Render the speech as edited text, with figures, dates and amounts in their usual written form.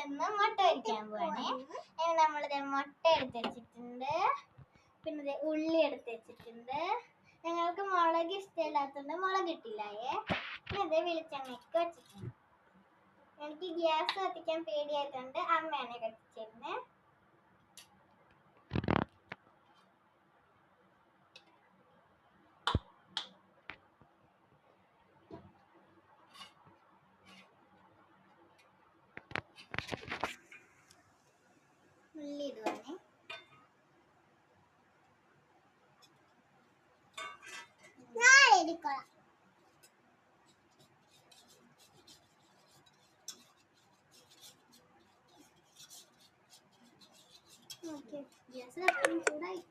നമ്മളിന്ന് മുട്ട പൊരിക്കാൻ പോവാണേ. നമ്മളിത് മുട്ട എടുത്ത് വെച്ചിട്ടുണ്ട്, പിന്നെ ഉള്ളി എടുത്ത് വെച്ചിട്ടുണ്ട്. ഞങ്ങൾക്ക് മുളക് ഇഷ്ടമില്ലാത്തതുകൊണ്ട് മുളക് ഇട്ടില്ലായേ. പിന്നെ വെളിച്ചെണ്ണയ്ക്ക് വെച്ചിട്ടുണ്ട്. എനിക്ക് ഗ്യാസ് കത്തിക്കാൻ പേടിയായതുകൊണ്ട് അമ്മയാണ് കത്തിച്ചിരുന്നത്. ഉള്ളി ഇടുവാണേ. ഗ്യാസ് ചൂടായി.